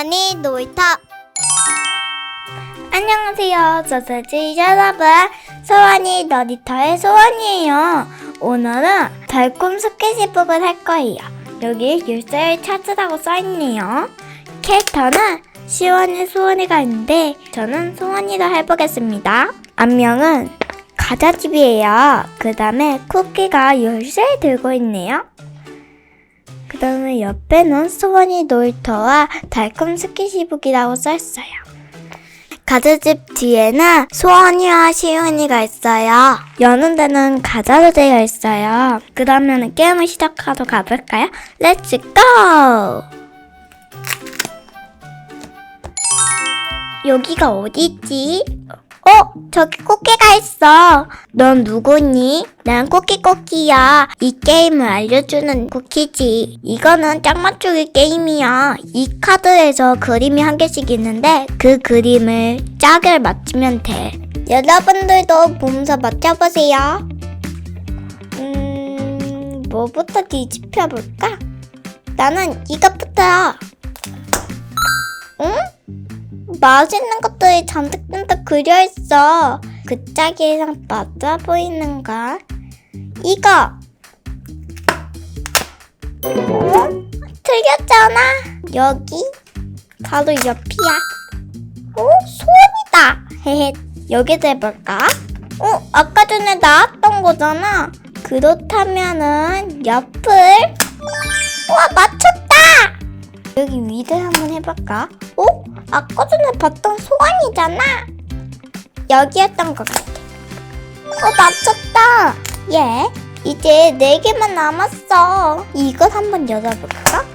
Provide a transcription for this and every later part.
소원이 놀이터. 안녕하세요, 소세지 여러분. 소원이 놀이터의 소원이에요. 오늘은 달콤 스케치북을 할 거예요. 여기 열쇠를 찾으라고 써있네요. 캐릭터는 시원이 소원이가 있는데 저는 소원이로 해보겠습니다. 안녕은 가자집이에요. 그 다음에 쿠키가 열쇠를 들고 있네요. 그 다음에 옆에는 소원이 놀이터와 달콤 스케치북이라고 써있어요. 가자집 뒤에는 소원이와 시은이가 있어요. 여는 데는 가자로 되어 있어요. 그 다음에는 게임을 시작하러 가볼까요? 렛츠 고! 여기가 어디지? 저기 꽃게가 있어. 넌 누구니? 난 꼬끼꼬끼야. 이 게임을 알려주는 쿠키지. 이거는 짝 맞추기 게임이야. 이 카드에서 그림이 한 개씩 있는데 그 그림을 짝을 맞추면 돼. 여러분들도 보면서 맞춰보세요. 뭐부터 뒤집혀볼까? 나는 이것부터. 응? 맛있는 것들이 잔뜩 그려있어. 그 짝이랑 맞아 보이는가? 이거! 틀렸잖아. 여기 바로 옆이야. 소원이다. 헤헤. 여기도 해볼까? 아까 전에 나왔던 거잖아. 그렇다면은 옆을. 우와, 맞췄다. 여기 위를 한번 해볼까? 아까 전에 봤던 소원이잖아. 여기였던 것 같아. 맞췄다. 예. 이제 4개만 남았어. 이걸 한번 열어볼까?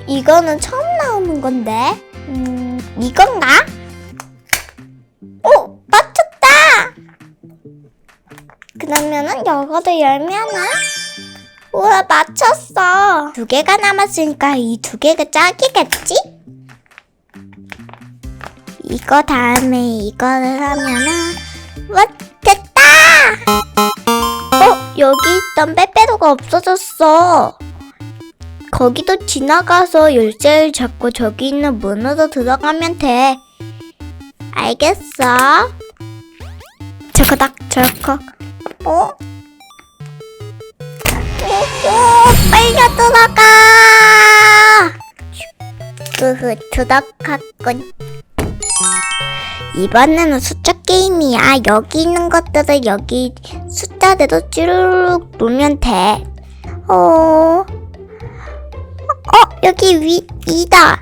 이거는 처음 나오는 건데. 이건가? 맞췄다. 그러면은 이거도 열면은. 우와, 맞췄어. 2개가 남았으니까 이 2개가 짝이겠지? 이거 다음에 이거를 하면은 됐다! 여기 있던 빼빼로가 없어졌어. 거기도 지나가서 열쇠를 잡고 저기 있는 문으로 들어가면 돼. 알겠어? 저거다, 저거. 빨려 들어가! 들어갔군. 이번에는 숫자 게임이야. 여기 있는 것들을 여기 숫자대로 쭈르륵 놓으면 돼. 여기 2다.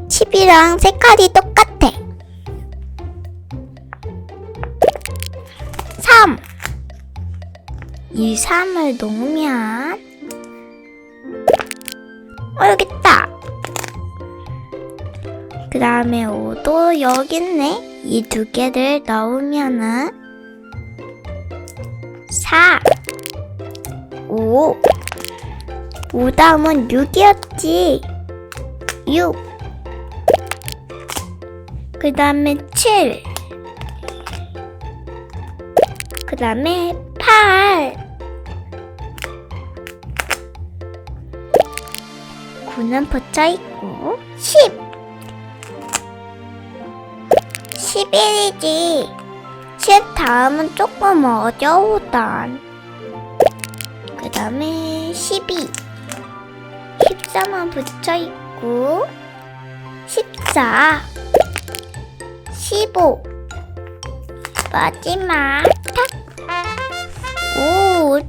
10이랑 색깔이 똑같아. 3. 이 3을 놓으면 여기 있다. 그 다음에 5도 여기 있네. 이 2개를 넣으면은 4 5 다음은 6이었지. 6 그 다음에 7 그 다음에 8 9는 붙여있고 10 11이지. 10 다음은 조금 어려우단. 그 다음에 12 13은 붙여있고 14 15 마지막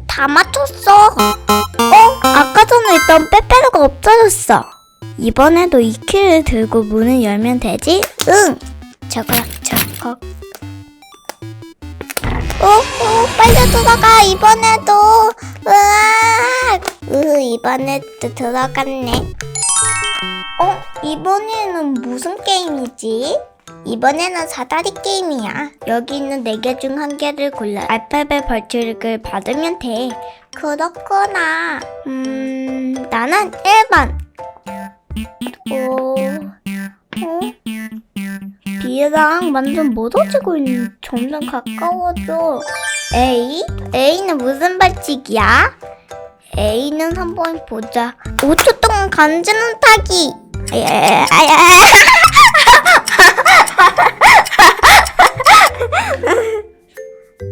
다 맞췄어. 아까 전에 있던 빼빼로가 없어졌어. 이번에도 이 키를 들고 문을 열면 되지? 응. 저거. 빨리 들어가. 이번에도. 이번에도 들어갔네. 이번에는 무슨 게임이지? 이번에는 사다리 게임이야. 여기 있는 4개 중 1개를 골라 알파벳 벌칙을 받으면 돼. 그렇구나. 나는 1번. B랑 완전 멀어지고 있는. 점점 가까워져. A는 무슨 벌칙이야? A는 한번 보자. 5초 동안 간지는 타기.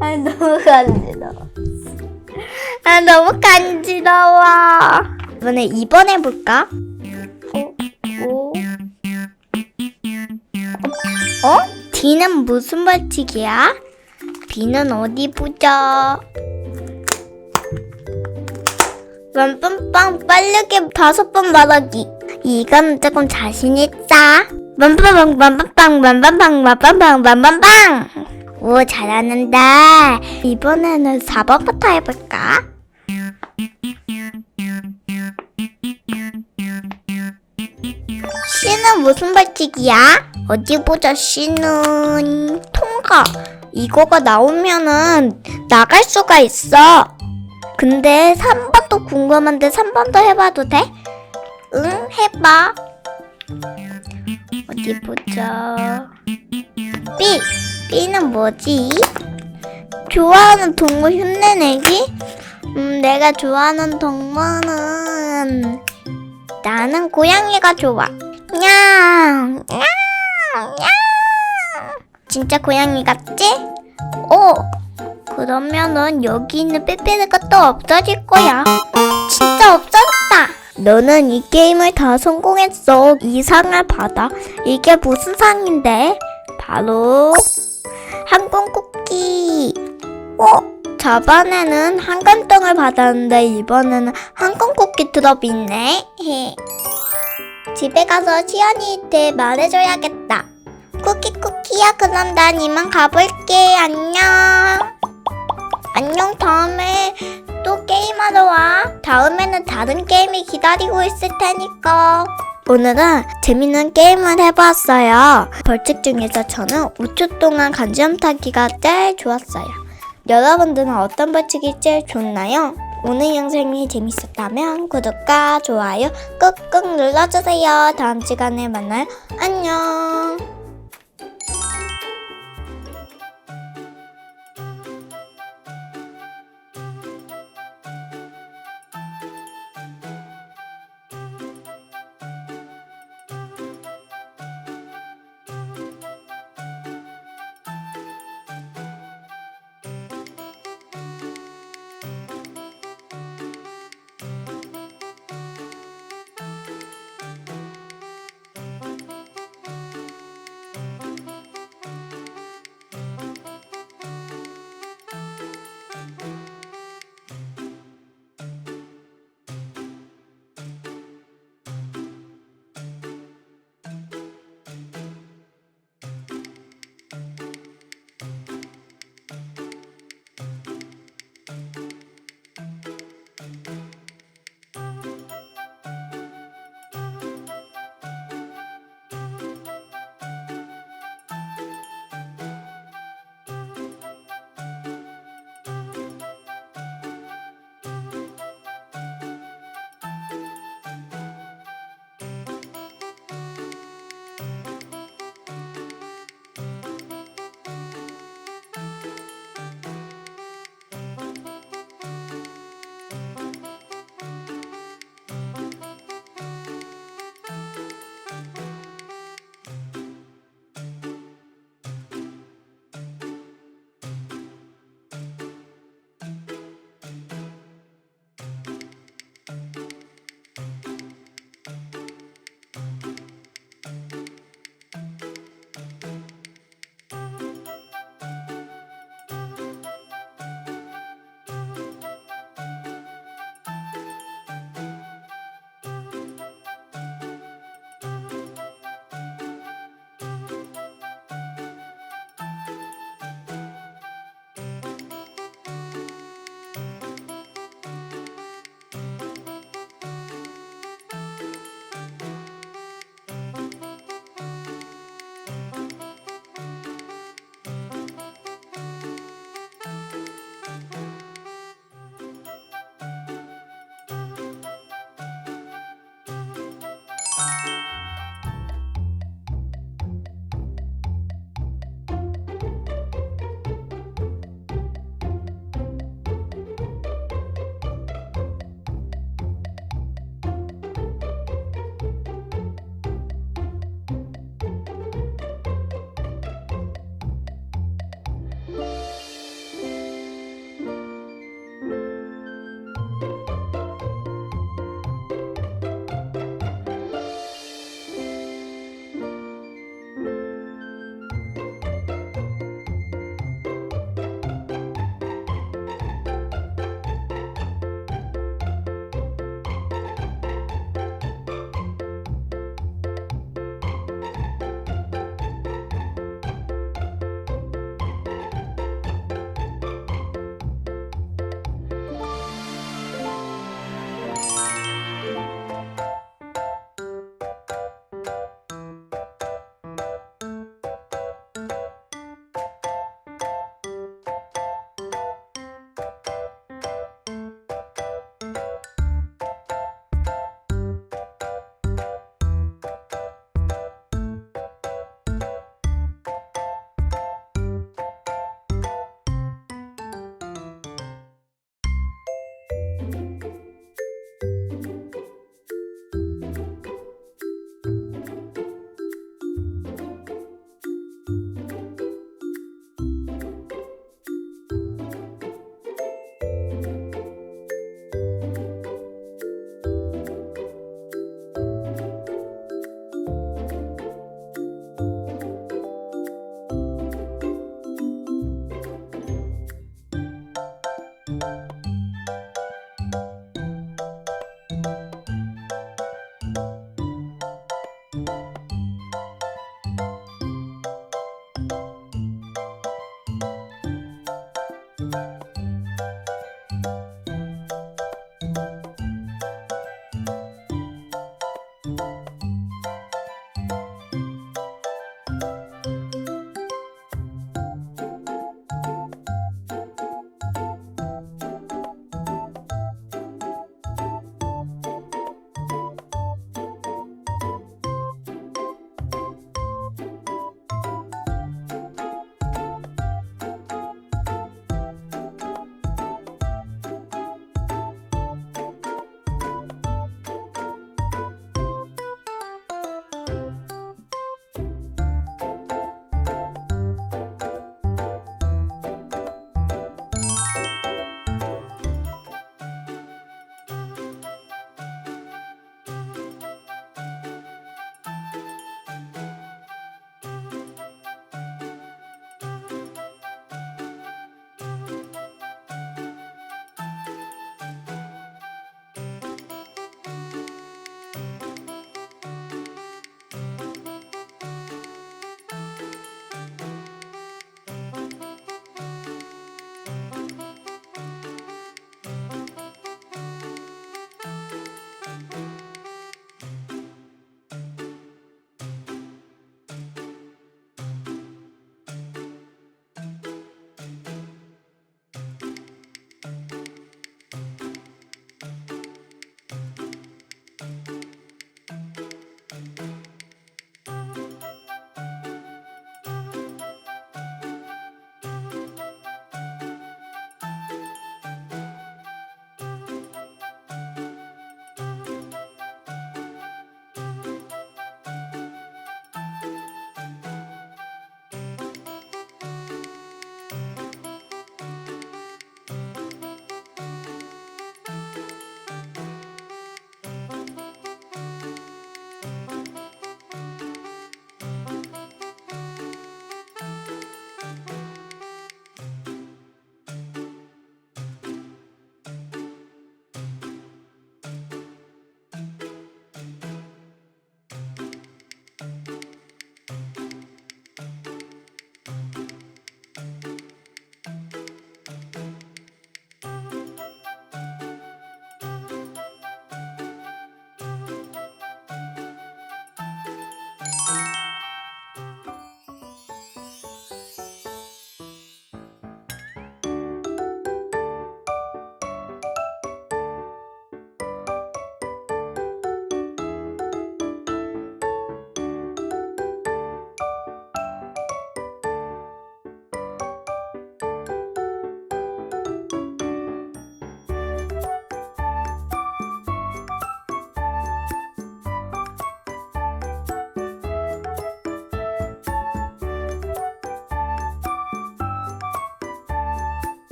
아, 너무 간지러워. 아, 너무 간지러워. 이번에 2번 해볼까? D는 무슨 벌칙이야? B는 어디 보자. 빰빰빰 빠르게 5번 말하기. 이건 조금 자신 있다. 빰빰빰빰빰빰빰빰빰빰빰빰빰. 오, 잘하는다. 이번에는 4번부터 해볼까? C는 무슨 벌칙이야? 어디 보자. C는 통과. 이거가 나오면은 나갈 수가 있어. 근데 3번도 궁금한데 3번도 해봐도 돼? 응, 해봐. 어디 보자. B는 뭐지? 좋아하는 동물 흉내내기? 내가 좋아하는 동물은 나는 고양이가 좋아. 냥, 냥, 냥. 진짜 고양이 같지? 그러면은 여기 있는 빼빼리가 또 없어질 거야. 진짜 없어졌다. 너는 이 게임을 다 성공했어. 이 상을 받아. 이게 무슨 상인데? 바로 한건쿠키. 저번에는 한건똥을 받았는데 이번에는 한건쿠키 드롭 있네. 집에 가서 시연이한테 말해줘야겠다. 쿠키야, 그럼 난 이만 가볼게. 안녕. 안녕. 다음에 또 게임하러 와. 다음에는 다른 게임이 기다리고 있을 테니까. 오늘은 재밌는 게임을 해보았어요. 벌칙 중에서 저는 5초 동안 간지럼 타기가 제일 좋았어요. 여러분들은 어떤 벌칙이 제일 좋나요? 오늘 영상이 재밌었다면 구독과 좋아요 꾹꾹 눌러주세요. 다음 시간에 만나요. 안녕.